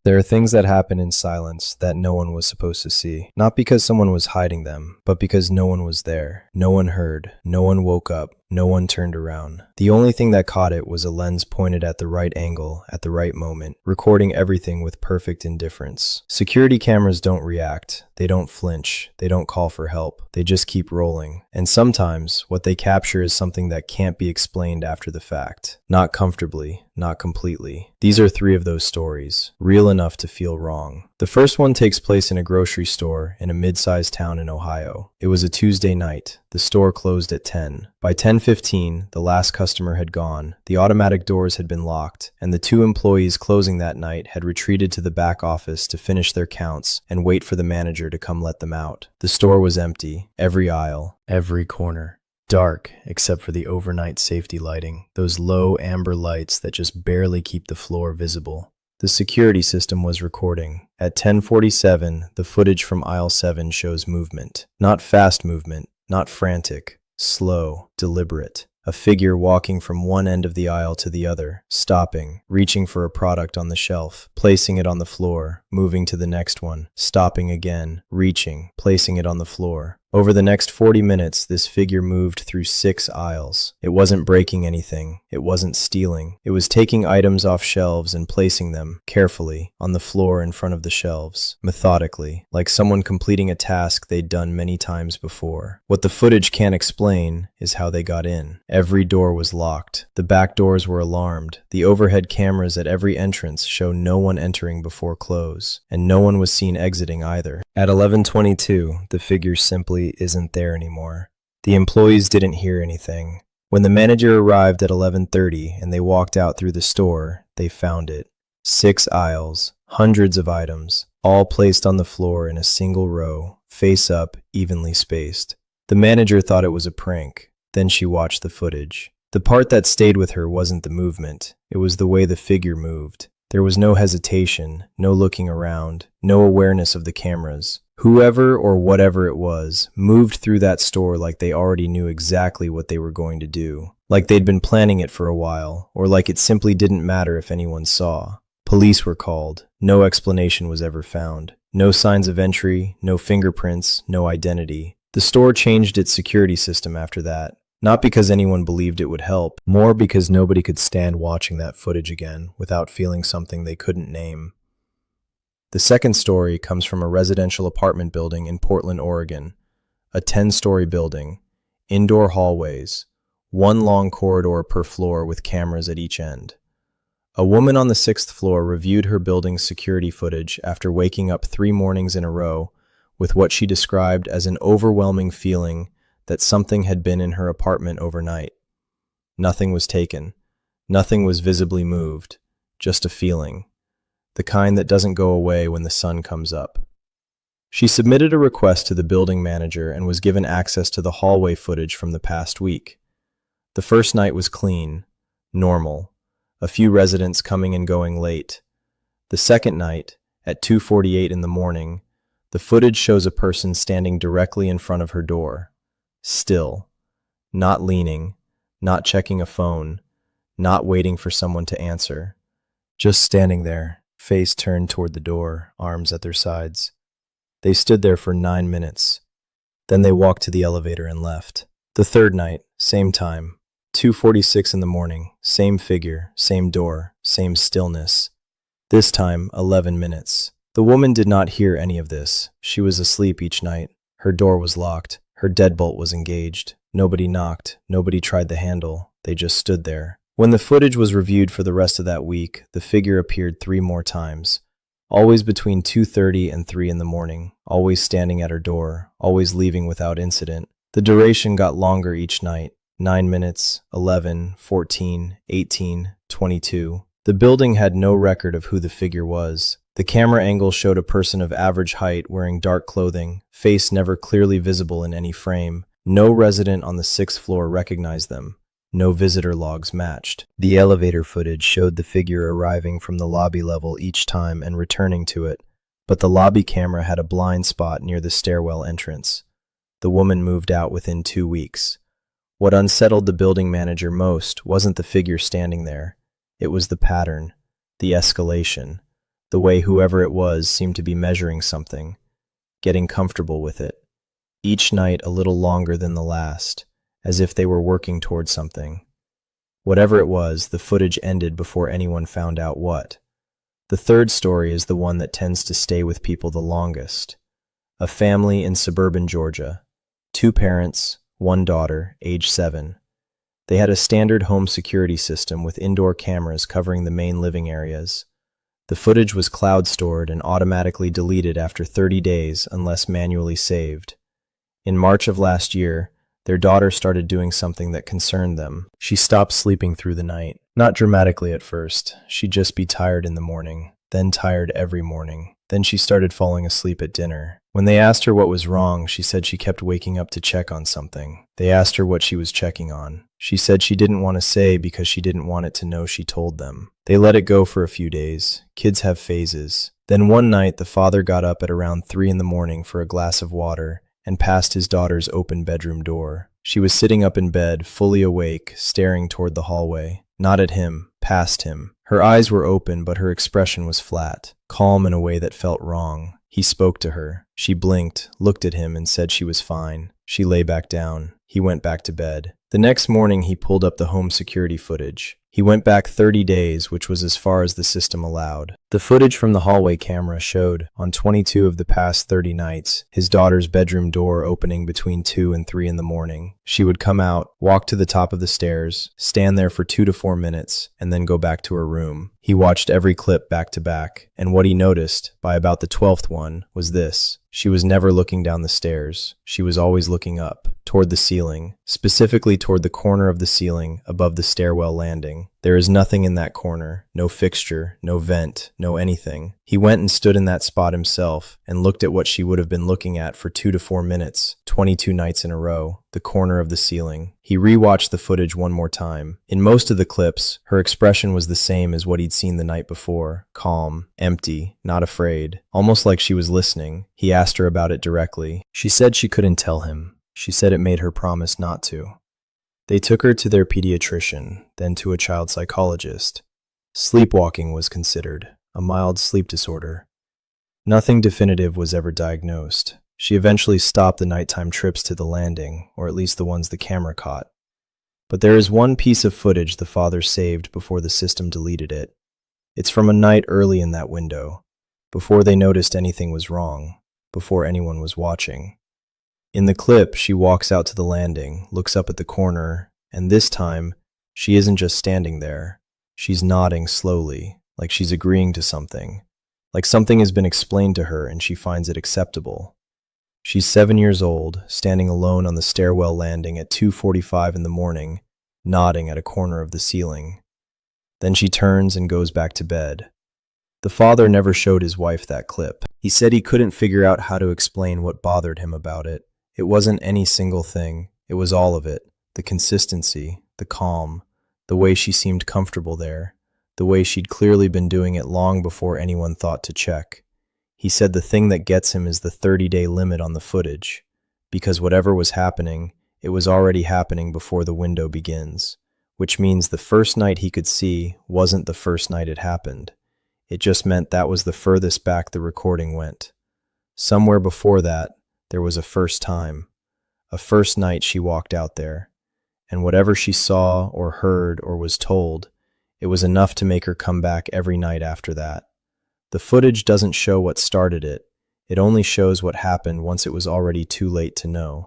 There are things that happen in silence that no one was supposed to see. Not because someone was hiding them, but because no one was there. No one heard. No one woke up. No one turned around. The only thing that caught it was a lens pointed at the right angle at the right moment, recording everything with perfect indifference. Security cameras don't react. They don't flinch. They don't call for help. They just keep rolling. And sometimes, what they capture is something that can't be explained after the fact. Not comfortably, not completely. These are 3 of those stories, real enough to feel wrong. The first one takes place in a grocery store in a mid-sized town in Ohio. It was a Tuesday night. The store closed at 10. By 10:15, the last customer had gone, the automatic doors had been locked, and the 2 employees closing that night had retreated to the back office to finish their counts and wait for the manager to come let them out. The store was empty, every aisle, every corner. Dark, except for the overnight safety lighting, those low amber lights that just barely keep the floor visible. The security system was recording. At 10:47, the footage from aisle 7 shows movement. Not fast movement, not frantic, slow, deliberate. A figure walking from one end of the aisle to the other, stopping, reaching for a product on the shelf, placing it on the floor, moving to the next one, stopping again, reaching, placing it on the floor. Over the next 40 minutes, this figure moved through 6 aisles. It wasn't breaking anything. It wasn't stealing. It was taking items off shelves and placing them, carefully, on the floor in front of the shelves, methodically, like someone completing a task they'd done many times before. What the footage can't explain is how they got in. Every door was locked. The back doors were alarmed. The overhead cameras at every entrance show no one entering before close, and no one was seen exiting either. At 11:22, the figure simply isn't there anymore. The employees didn't hear anything. When the manager arrived at 11:30 and they walked out through the store, they found it. 6 aisles, hundreds of items, all placed on the floor in a single row, face up, evenly spaced. The manager thought it was a prank. Then she watched the footage. The part that stayed with her wasn't the movement. It was the way the figure moved. There was no hesitation, no looking around, no awareness of the cameras. Whoever or whatever it was moved through that store like they already knew exactly what they were going to do, like they'd been planning it for a while, or like it simply didn't matter if anyone saw. Police were called. No explanation was ever found. No signs of entry, no fingerprints, no identity. The store changed its security system after that. Not because anyone believed it would help, more because nobody could stand watching that footage again without feeling something they couldn't name. The second story comes from a residential apartment building in Portland, Oregon. A 10-story building, indoor hallways, 1 long corridor per floor with cameras at each end. A woman on the 6th floor reviewed her building's security footage after waking up 3 mornings in a row with what she described as an overwhelming feeling that something had been in her apartment overnight. Nothing was taken. Nothing was visibly moved. Just a feeling. The kind that doesn't go away when the sun comes up. She submitted a request to the building manager and was given access to the hallway footage from the past week. The first night was clean, normal, a few residents coming and going late. The second night, at 2:48 in the morning, the footage shows a person standing directly in front of her door. Still, not leaning, not checking a phone, not waiting for someone to answer. Just standing there, face turned toward the door, arms at their sides. They stood there for 9 minutes. Then they walked to the elevator and left. The third night, same time, 2:46 in the morning, same figure, same door, same stillness. This time, 11 minutes. The woman did not hear any of this. She was asleep each night. Her door was locked. Her deadbolt was engaged. Nobody knocked. Nobody tried the handle. They just stood there. When the footage was reviewed for the rest of that week, the figure appeared 3 more times. Always between 2:30 and 3 in the morning. Always standing at her door. Always leaving without incident. The duration got longer each night. 9 minutes, 11, 14, 18, 22. The building had no record of who the figure was. The camera angle showed a person of average height wearing dark clothing, face never clearly visible in any frame. No resident on the 6th floor recognized them. No visitor logs matched. The elevator footage showed the figure arriving from the lobby level each time and returning to it, but the lobby camera had a blind spot near the stairwell entrance. The woman moved out within 2 weeks. What unsettled the building manager most wasn't the figure standing there. It was the pattern, the escalation. the way whoever it was seemed to be measuring something, getting comfortable with it. Each night a little longer than the last, as if they were working towards something. Whatever it was, the footage ended before anyone found out what. The third story is the one that tends to stay with people the longest. A family in suburban Georgia. 2 parents, 1 daughter, age 7. They had a standard home security system with indoor cameras covering the main living areas. The footage was cloud stored and automatically deleted after 30 days unless manually saved. In March of last year, their daughter started doing something that concerned them. She stopped sleeping through the night. Not dramatically at first. She'd just be tired in the morning, then tired every morning. Then she started falling asleep at dinner. When they asked her what was wrong, she said she kept waking up to check on something. They asked her what she was checking on. She said she didn't want to say because she didn't want it to know she told them. They let it go for a few days. Kids have phases. Then one night, the father got up at around 3 in the morning for a glass of water and passed his daughter's open bedroom door. She was sitting up in bed, fully awake, staring toward the hallway. Not at him, past him. Her eyes were open, but her expression was flat, calm in a way that felt wrong. He spoke to her. She blinked, looked at him, and said she was fine. She lay back down. He went back to bed. The next morning, he pulled up the home security footage. He went back 30 days, which was as far as the system allowed. The footage from the hallway camera showed, on 22 of the past 30 nights, his daughter's bedroom door opening between 2 and 3 in the morning. She would come out, walk to the top of the stairs, stand there for 2 to 4 minutes, and then go back to her room. He watched every clip back to back, and what he noticed, by about the 12th one, was this. She was never looking down the stairs. She was always looking up, toward the ceiling, specifically toward the corner of the ceiling above the stairwell landing. There is nothing in that corner, no fixture, no vent, no anything. He went and stood in that spot himself and looked at what she would have been looking at for 2 to 4 minutes, 22 nights in a row, the corner of the ceiling. He rewatched the footage one more time. In most of the clips, her expression was the same as what he'd seen the night before, calm, empty, not afraid, almost like she was listening. He asked her about it directly. She said she couldn't tell him. She said it made her promise not to. They took her to their pediatrician, then to a child psychologist. Sleepwalking was considered, a mild sleep disorder. Nothing definitive was ever diagnosed. She eventually stopped the nighttime trips to the landing, or at least the ones the camera caught. But there is one piece of footage the father saved before the system deleted it. It's from a night early in that window, before they noticed anything was wrong, before anyone was watching. In the clip, she walks out to the landing, looks up at the corner, and this time, she isn't just standing there. She's nodding slowly, like she's agreeing to something, like something has been explained to her and she finds it acceptable. She's 7 years old, standing alone on the stairwell landing at 2:45 in the morning, nodding at a corner of the ceiling. Then she turns and goes back to bed. The father never showed his wife that clip. He said he couldn't figure out how to explain what bothered him about it. It wasn't any single thing. It was all of it. The consistency, the calm, the way she seemed comfortable there, the way she'd clearly been doing it long before anyone thought to check. He said the thing that gets him is the 30-day limit on the footage, because whatever was happening, it was already happening before the window begins, which means the first night he could see wasn't the first night it happened. It just meant that was the furthest back the recording went. Somewhere before that, there was a first time, a first night she walked out there, and whatever she saw or heard or was told, it was enough to make her come back every night after that. The footage doesn't show what started it. It only shows what happened once it was already too late to know.